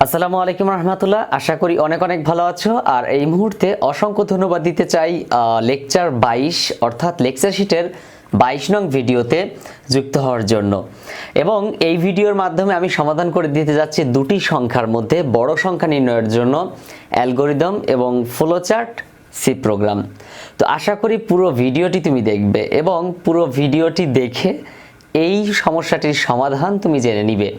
আসসালামু আলাইকুম রহমতুল্লাহ। আশা করি অনেক অনেক ভালো আছো। আর এই মুহূর্তে অসংখ্য ধন্যবাদ দিতে চাই লেকচার 22 অর্থাৎ লেকচার শিটের 22 নং ভিডিওতে যুক্ত হওয়ার জন্য। এবং এই ভিডিওর মাধ্যমে আমি সমাধান করে দিতে যাচ্ছি দুটি সংখ্যার মধ্যে বড় সংখ্যা নির্ণয়ের জন্য অ্যালগরিদম এবং ফ্লোচার্ট সি প্রোগ্রাম। তো আশা করি পুরো ভিডিওটি তুমি দেখবে এবং পুরো ভিডিওটি দেখে এই সমস্যাটির সমাধান তুমি জেনে নিবে।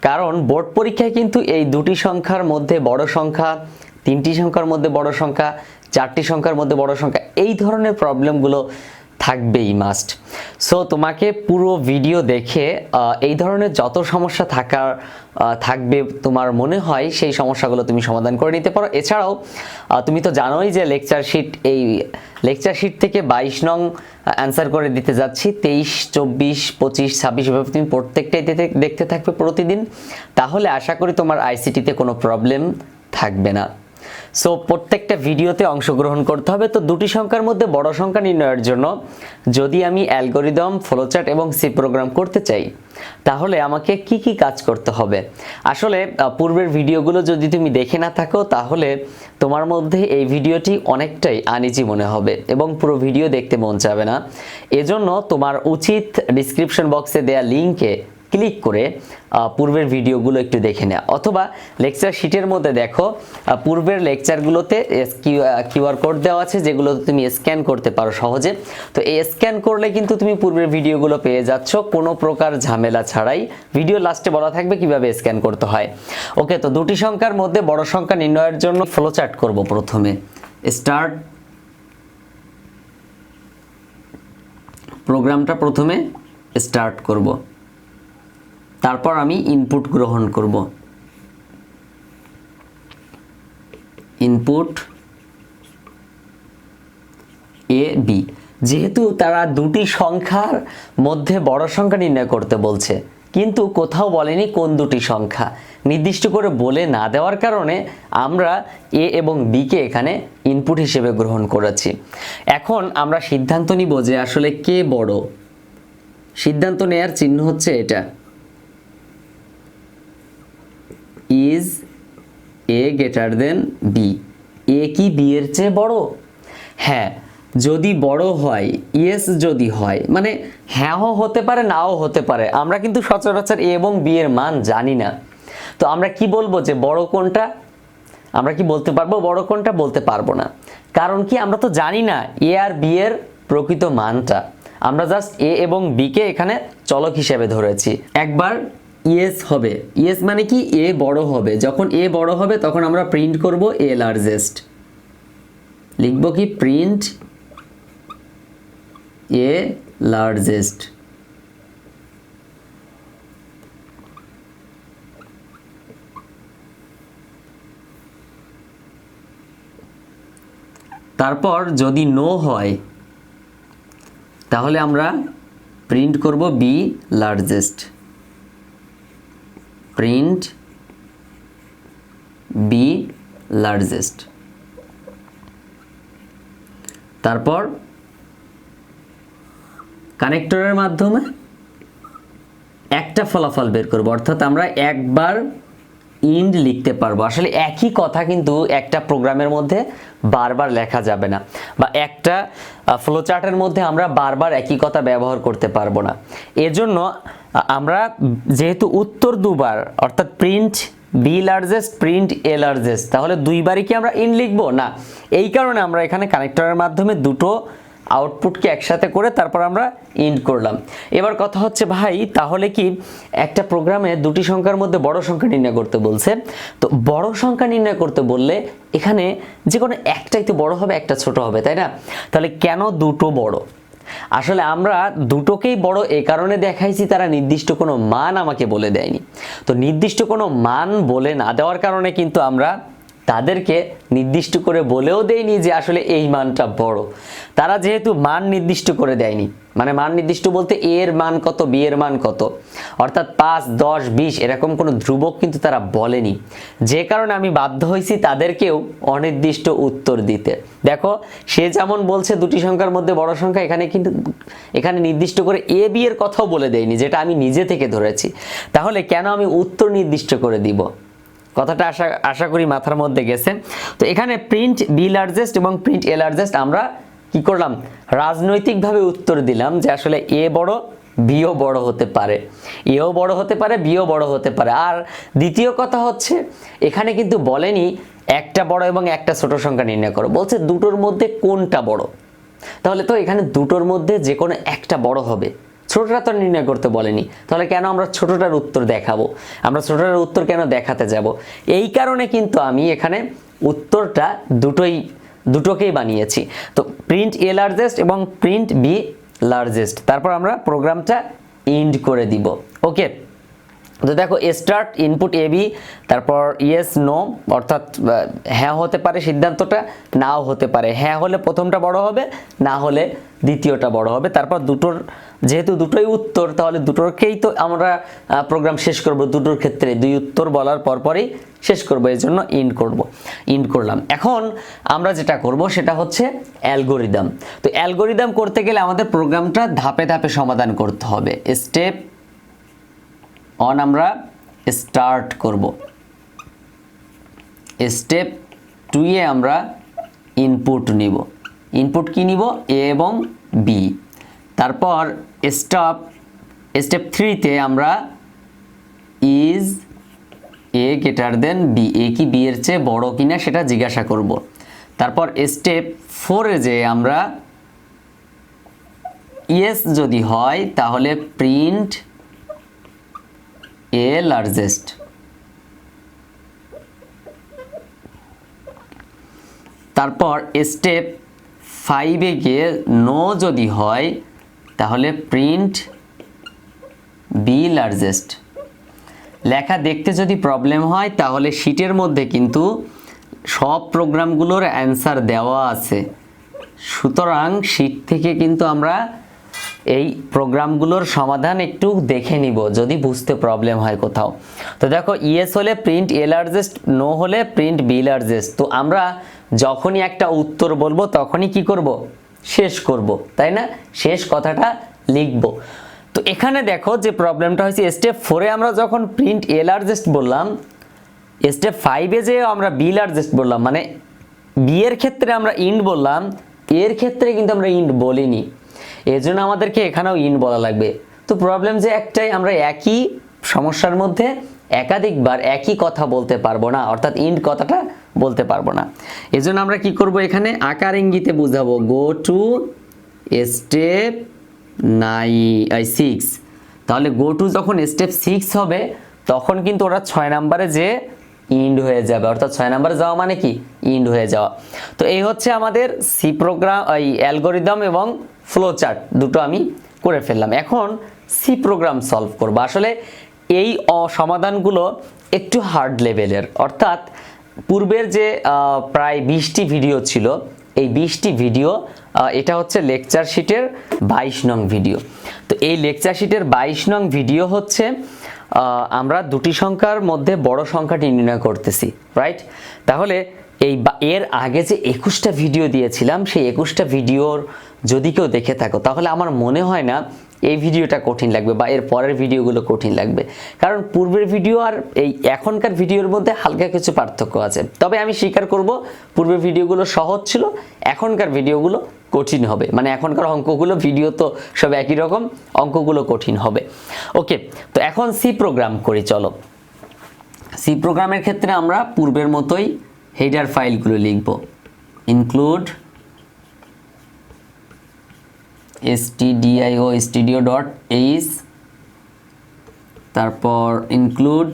কারণ বোর্ড পরীক্ষায় কিন্তু এই দুটি সংখ্যার মধ্যে বড় সংখ্যা, তিনটি সংখ্যার মধ্যে বড় সংখ্যা, চারটি সংখ্যার মধ্যে বড় সংখ্যা, এই ধরনের প্রবলেমগুলো থাকবেই মাস্ট। সো তোমাকে পুরো ভিডিও দেখে এই ধরনের যত সমস্যা থাকবে তোমার মনে হয় সেই সমস্যাগুলো তুমি সমাধান করে নিতে পারো। এছাড়াও তুমি তো জানোই যে লেকচার শিট থেকে 22 নং অ্যান্সার করে দিতে যাচ্ছি। 23, 24, 25, 26 এভাবে তুমি প্রত্যেকটাই দেখতে থাকবে প্রতিদিন। তাহলে আশা করি তোমার আইসিটিতে কোনো প্রবলেম থাকবে না। সো প্রত্যেকটা ভিডিওতে অংশগ্রহণ করতে হবে। তো দুটি সংখ্যার মধ্যে বড় সংখ্যা নির্ণয়ের জন্য যদি আমি অ্যালগরিদম, ফ্লোচার্ট এবং সি প্রোগ্রাম করতে চাই তাহলে আমাকে কি কি কাজ করতে হবে? আসলে পূর্বের ভিডিওগুলো যদি তুমি দেখে না থাকো তাহলে তোমার মধ্যে এই ভিডিওটি অনেকটাই আনইজি মনে হবে এবং পুরো ভিডিও দেখতে মন চাবে না। এজন্য তোমার উচিত ডিসক্রিপশন বক্সে দেয়া লিঙ্কে ক্লিক করে পূর্বের ভিডিওগুলো একটু দেখে নেওয়া, অথবা লেকচার শিটের মধ্যে দেখো পূর্বের লেকচারগুলোতে কিউআর কোড দেওয়া আছে যেগুলো তুমি স্ক্যান করতে পারো সহজে। তো এই স্ক্যান করলে কিন্তু তুমি পূর্বের ভিডিওগুলো পেয়ে যাচ্ছ কোনো প্রকার ঝামেলা ছাড়াই। ভিডিও লাস্টে বলা থাকবে কিভাবে স্ক্যান করতে হয়। ওকে, তো দুটি সংখ্যার মধ্যে বড় সংখ্যা নির্ণয়ের জন্য ফ্লোচার্ট করব। প্রথমে স্টার্ট প্রোগ্রামটা প্রথমে স্টার্ট করব, তারপর আমি ইনপুট গ্রহণ করব। ইনপুট এ বি, যেহেতু তারা দুটি সংখ্যার মধ্যে বড় সংখ্যা নির্ণয় করতে বলছে কিন্তু কোথাও বলেনি কোন দুটি সংখ্যা, নির্দিষ্ট করে বলে না দেওয়ার কারণে আমরা এ এবং বি কে এখানে ইনপুট হিসেবে গ্রহণ করেছি। এখন আমরা সিদ্ধান্ত নিব যে আসলে কে বড়। সিদ্ধান্ত নেয়ার চিহ্ন হচ্ছে এটা, is a greater than b. A কি বি এর চেয়ে বড়? হ্যাঁ, যদি বড় হয়, ইয়েস যদি হয়, মানে হ্যাঁও হতে পারে নাও হতে পারে। আমরা কিন্তু সচরাচর এ এবং বি এর মান জানি না। তো আমরা কি বলবো যে বড় কোনটা? আমরা কি বলতে পারবো বড় কোনটা? বলতে পারবো না। কারণ কি, আমরা তো জানি না এ আর বি এর প্রকৃত মানটা। আমরা জাস্ট এ এবং বি কে এখানে চলক হিসেবে ধরেছি। একবার ইয়েস হবে, ইয়েস মানে কি এ বড় হবে। যখন এ বড় হবে তখন আমরা প্রিন্ট করব এ লার্জেস্ট। লিখব কি? Print A largest. তারপর যদি নো হয় তাহলে আমরা প্রিন্ট করব B largest. Print B largest. তারপর কানেক্টরের মাধ্যমে একটা ফলাফল বের করব, অর্থাৎ আমরা একবার ইন্ড লিখতে পারবো। আসলে একই কথা কিন্তু একটা প্রোগ্রামের মধ্যে বারবার লেখা যাবে না, বা একটা ফ্লোচার্টের মধ্যে আমরা বারবার একই কথা ব্যবহার করতে পারবো না। এজন্য আমরা যেহেতু উত্তর দুবার, অর্থাৎ print B largest, print A largest, তাহলে দুইবারই কি আমরা ইন লিখবো না? এই কারণে আমরা এখানে কানেক্টরের মাধ্যমে দুটো আউটপুটকে একসাথে করে তারপর আমরা ইন্ড করলাম। এবার কথা হচ্ছে ভাই, তাহলে কি একটা প্রোগ্রামে দুটি সংখ্যার মধ্যে বড় সংখ্যা নির্ণয় করতে বলছে, তো বড় সংখ্যা নির্ণয় করতে বললে এখানে যে কোনো একটাই তো বড় হবে, একটা ছোট হবে, তাই না? তাহলে কেন দুটো বড়? আসলে আমরা দুটোকেই বড় এই কারণে দেখাইছি, তারা নির্দিষ্ট কোনো মান আমাকে বলে দেয়নি। তো নির্দিষ্ট কোনো মান বলে না দেওয়ার কারণে কিন্তু আমরা তাদেরকে নির্দিষ্ট করে বলেও দেয়নি যে আসলে এই মানটা বড়। তারা যেহেতু মান নির্দিষ্ট করে দেয়নি, মানে মান নির্দিষ্ট বলতে এ এর মান কত, বি এর মান কত, অর্থাৎ 5, 10, 20 এরকম কোনো ধ্রুবক কিন্তু তারা বলেনি। যে কারণে আমি বাধ্য হয়েছি তাদেরকেও অনির্দিষ্ট উত্তর দিতে। দেখো, সে যেমন বলছে দুটি সংখ্যার মধ্যে বড় সংখ্যা, এখানে নির্দিষ্ট করে এ বি এর কথাও বলে দেয়নি, যেটা আমি নিজে থেকে ধরেছি। তাহলে কেন আমি উত্তর নির্দিষ্ট করে দিব? কথাটা আশা করি মাথার মধ্যে গেছে। তো এখানে প্রিন্ট বি লার্জেস্ট এবং প্রিন্ট এ লার্জেস্ট আমরা কি করলাম, রাজনৈতিকভাবে উত্তর দিলাম যে আসলে এ বড়, বিও বড় হতে পারে, এও বড় হতে পারে, বিও বড় হতে পারে। আর দ্বিতীয় কথা হচ্ছে এখানে কিন্তু বলেনি একটা বড় এবং একটা ছোট সংখ্যা নির্ণয় করো, বলছে দুটোর মধ্যে কোনটা বড়। তাহলে তো এখানে দুটোর মধ্যে যে কোনো একটা বড় হবে, ছোটটা তো নির্ণয় করতে বলেনি। তাহলে কেন আমরা ছোটটার উত্তর দেখাবো, আমরা ছোটটার উত্তর কেন দেখাতে যাব? এই কারণে কিন্তু আমি এখানে উত্তরটা দুটোকেই বানিয়েছি। তো প্রিন্ট এ লার্জেস্ট এবং প্রিন্ট বি লার্জেস্ট, তারপর আমরা প্রোগ্রামটা এন্ড করে দিব। ওকে, তো দেখো স্টার্ট ইনপুট এ বি, তারপর ইয়েস নো, অর্থাৎ হ্যাঁ হতে পারে সিদ্ধান্তটা, নাও হতে পারে। হ্যাঁ হলে প্রথমটা বড় হবে, না হলে দ্বিতীয়টা বড় হবে। তারপর দুটোর, যেহেতু দুটোই উত্তর, তাহলে দুটোরকেই তো আমরা প্রোগ্রাম শেষ করব, দুটোর ক্ষেত্রে দুই উত্তর বলার পরপরই শেষ করব, এই জন্য ইন্ড করলাম। এখন আমরা যেটা করব সেটা হচ্ছে অ্যালগোরিদম। তো অ্যালগোরিদম করতে গেলে আমাদের প্রোগ্রামটা ধাপে ধাপে সমাধান করতে হবে। স্টেপ অন আমরা স্টার্ট করব, স্টেপ 2 এ আমরা ইনপুট নিব। ইনপুট কি নিব? এ এবং বি। তারপর স্টেপ 3 তে আমরা is a greater than b, a কি বি এর চেয়ে বড় কিনা সেটা জিজ্ঞাসা করব। তারপর স্টেপ 4 এ যে আমরা ইয়েস যদি হয় তাহলে প্রিন্ট এ লার্জেস্ট। তারপর স্টেপ 5 এ গিয়ে নো যদি হয় তাহলে প্রিন্ট বি লার্জেস্ট। লেখা দেখতে যদি প্রবলেম হয় তাহলে শীটের মধ্যে কিন্তু সব প্রোগ্রামগুলোর অ্যান্সার দেওয়া আছে, সুতরাং শীট থেকে কিন্তু আমরা এই প্রোগ্রামগুলোর সমাধান একটু দেখে নিব যদি বুঝতে প্রবলেম হয় কোথাও। তো দেখো ইয়েস হলে প্রিন্ট এ লার্জেস্ট, নো হলে প্রিন্ট বি লার্জেস্ট। তো আমরা যখনই একটা উত্তর বলবো তখনই কি করব? শেষ করব, তাই না? শেষ কথাটা লিখব। তো এখানে দেখো যে প্রবলেমটা হয়েছে, স্টেপ 4 এ আমরা যখন প্রিন্ট এ লার্জেস্ট বললাম, স্টেপ 5 এ যে আমরা বি লার্জেস্ট বললাম, মানে বি এর ক্ষেত্রে আমরা ইন্ড বললাম, এর ক্ষেত্রে কিন্তু আমরা ইন্ড বলিনি, এর জন্য আমাদেরকে এখানেও ইন্ড বলা লাগবে। তো প্রবলেম যে একটাই, আমরা একই সমস্যার মধ্যে একাধিকবার একই কথা বলতে পারবো না, অর্থাৎ ইন্ড কথাটা বলতে পারবো না। এজন্য আমরা কি করব, এখানে আকার ইঙ্গিতে বুঝাবো, গো টু স্টেপ 6। তাহলে গো টু যখন স্টেপ 6 হবে তখন কিন্তু ওরা 6 নম্বরে যে ইন্ড হয়ে যাবে, অর্থাৎ 6 নম্বরে যাওয়া মানে কি? ইন্ড হয়ে যাওয়া। তো এই হচ্ছে আমাদের সি প্রোগ্রাম, এই অ্যালগোরিদম এবং ফ্লো চার্ট দুটো আমি করে ফেললাম। এখন সি প্রোগ্রাম সলভ করব। আসলে এই সমাধানগুলো একটু হার্ড লেভেলের, অর্থাৎ পূর্বের যে প্রায় 20টি ভিডিও ছিল, এই 20টি ভিডিও, এটা হচ্ছে লেকচার শিটের 22 নং ভিডিও। তো এই লেকচার শিটের 22 নং ভিডিও হচ্ছে আমরা দুটি সংখ্যার মধ্যে বড় সংখ্যাটি নির্ণয় করতেছি, রাইট? তাহলে এর আগে যে 21টা ভিডিও দিয়েছিলাম, সেই 21টা ভিডিওর যদি কেউ দেখে থাকো তাহলে আমার মনে হয় না এই ভিডিওটা কঠিন লাগবে বা এর পরের ভিডিওগুলো কঠিন লাগবে, কারণ পূর্বের ভিডিও আর এই এখনকার ভিডিওর মধ্যে হালকা কিছু পার্থক্য আছে। তবে আমি স্বীকার করব পূর্বের ভিডিওগুলো সহজ ছিল, এখনকার ভিডিওগুলো কঠিন হবে, মানে এখনকার অঙ্কগুলো, ভিডিও তো সব একই রকম, অঙ্কগুলো কঠিন হবে। ওকে, তো এখন সি প্রোগ্রাম করি, চলো। সি প্রোগ্রামের ক্ষেত্রে আমরা পূর্বের মতোই হেডার ফাইলগুলো লিখব, ইনক্লুড stdio.h, তারপর ইনক্লুড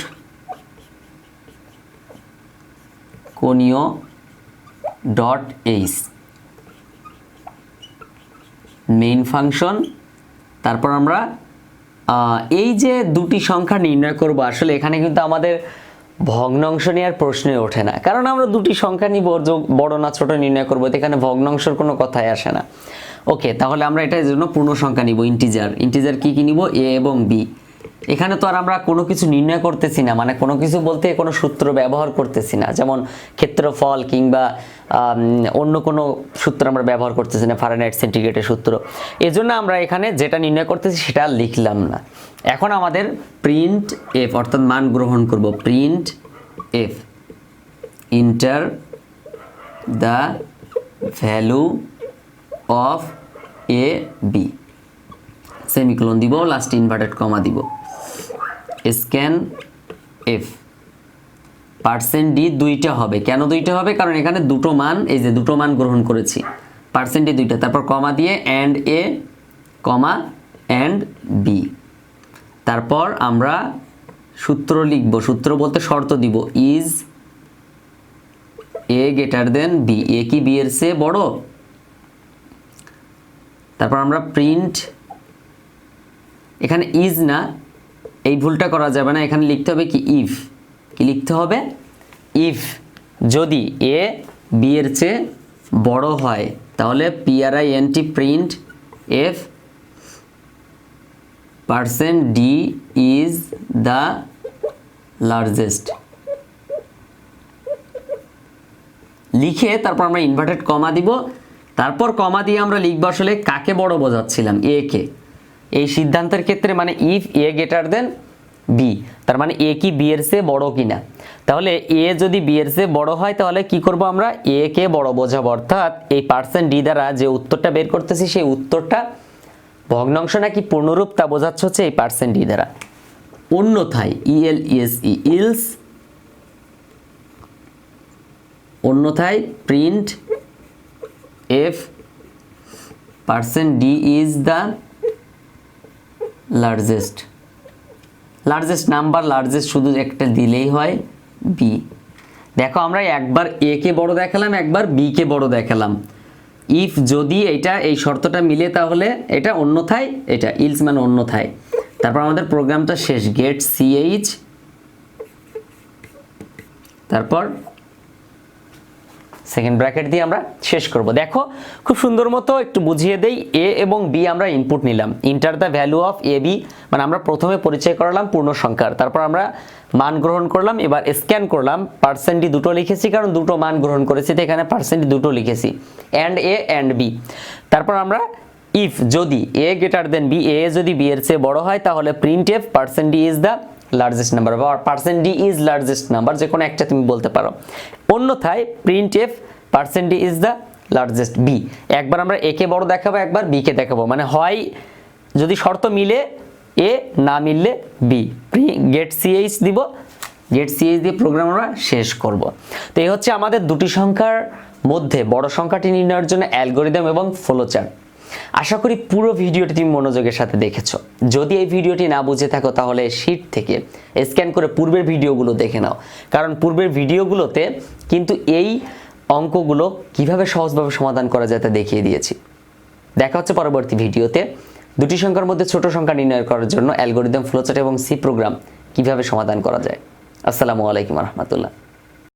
conio.h মেইন ফাংশন। তারপর আমরা এই যে দুটি সংখ্যা নির্ণয় করব, আসলে এখানে কিন্তু আমাদের ভগ্নাংশ নেওয়ার প্রশ্নই ওঠে না, কারণ আমরা দুটি সংখ্যা নিব, বড় না ছোট নির্ণয় করবো, এখানে ভগ্নাংশের কোনো কথাই আসে না। ওকে, তাহলে আমরা এটার জন্য পূর্ণ সংখ্যা নিব, ইন্টিজার কি নিব? এ এবং বি। এখানে তো আর আমরা কোনো কিছু নির্ণয় করতেছি না, মানে কোনো কিছু বলতে কোনো সূত্র ব্যবহার করতেছি না, যেমন ক্ষেত্রফল কিংবা অন্য কোনো সূত্র আমরা ব্যবহার করতেছি না, ফারেনহাইট সেন্টিগ্রেডের সূত্র। এজন্য আমরা এখানে যেটা নির্ণয় করতেছি সেটা লিখলাম না। এখন আমাদের প্রিন্ট এফ, অর্থাৎ মান গ্রহণ করব, print f enter the value of A B, semicolon দিব, লাস্ট ইনভার্টেড কমা দিব। স্ক্যান এফ পার্সেন্ট ডি দুইটা হবে, কেন দুইটা হবে? কারণ এখানে দুটো মান, এই যে দুটো মান গ্রহণ করেছি, পার্সেন্ট ডি দুইটা, তারপর কমা দিয়ে and a comma and b. তারপর আমরা সূত্র লিখব, সূত্র বলতে শর্ত দিব, is a greater than b, a কি বি এর চেয়ে বড়? তারপর আমরা প্রিন্ট, এখানে ইজ না, এই ভুলটা করা যাবে না, এখানে লিখতে হবে কি ইফ, কি লিখতে হবে? ইফ যদি এ বি এর চেয়ে বড় হয় তাহলে PRINT print F percent d is the largest, লিখে তারপর আমরা ইনভার্টেড কমা দিব। তারপর কমা দিয়ে আমরা লিখবো আসলে কাকে বড় বোঝাচ্ছিলাম, এ কে। এই সিদ্ধান্তের ক্ষেত্রে মানে if A greater than B, তার মানে এ কি বি এর চেয়ে বড় কিনা। তাহলে এ যদি বি এর চেয়ে বড় হয় তাহলে কি করব আমরা, এ কে বড় বোঝাবো, অর্থাৎ এই পার্সেন্ট ডি দ্বারা যে উত্তরটা বের করতেছি সেই উত্তরটা ভগ্নাংশ নাকি পূর্ণরূপ তা বোঝাচ্ছে হচ্ছে এই পার্সেন্ট ডি দ্বারা। অন্যথায় ELSE ইলস, অন্যথায় printf percent d is the largest, largest number, largest শুধু একটা দিলেই হয় বি। দেখো আমরা একবার এ কে বড় দেখালাম, একবার বি কে বড় দেখালাম। ইফ যদি এটা এই শর্তটা মিলে তাহলে এটা, অন্যথায় এটা, ইলস মানে অন্যথায়। তারপর আমাদের প্রোগ্রামটা শেষ, গেট CH, তারপর সেকেন্ড ব্র্যাকেট দিয়ে আমরা শেষ করব। দেখো খুব সুন্দর মতো একটু বুঝিয়ে দেই, এ এবং বি আমরা ইনপুট নিলাম, enter the value of A B, মানে আমরা প্রথমে পরিচয় করালাম পূর্ণ সংখ্যার, তারপর আমরা মান গ্রহণ করলাম, এবার স্ক্যান করলাম, পার্সেন্ট ডি দুটো লিখেছি কারণ দুটো মান গ্রহণ করেছি, তো এখানে পার্সেন্ট ডি দুটো লিখেছি, অ্যান্ড এ অ্যান্ড বি। তারপর আমরা ইফ যদি এ গ্রেটার দেন বি, এ যদি বি এর চেয়ে বড় হয় তাহলে printf percent d is the largest number, বা percent d is largest number, যে কোনো একটা তুমি বলতে পারো। অন্যথায় printf percent d is the largest b. একবার আমরা এ কে বড় দেখাবো, একবার বি কে দেখাবো, মানে হয় যদি শর্ত মিলে এ, না মিললে বি। গেট CH দিব, গেট CH দিয়ে প্রোগ্রাম আমরা শেষ করব। তো এই হচ্ছে আমাদের দুটি সংখ্যার মধ্যে বড় সংখ্যাটি নির্ণয়ের জন্য অ্যালগরিদম এবং ফ্লোচার্ট। আশা করি পুরো ভিডিওটি তুমি মনোযোগের সাথে দেখেছো। যদি এই ভিডিওটি না বুঝে থাকো তাহলে শীট থেকে স্ক্যান করে পূর্বের ভিডিওগুলো দেখে নাও, কারণ পূর্বের ভিডিওগুলোতে কিন্তু এই অঙ্কগুলো কিভাবে সহজভাবে সমাধান করা যায় তা দেখিয়ে দিয়েছি। দেখা হচ্ছে পরবর্তী ভিডিওতে দুটি সংখ্যার মধ্যে ছোট সংখ্যা নির্ণয় করার জন্য অ্যালগরিদম, ফ্লোচার্ট এবং সি প্রোগ্রাম কিভাবে সমাধান করা যায়। আসসালামু আলাইকুম রহমতুল্লাহ।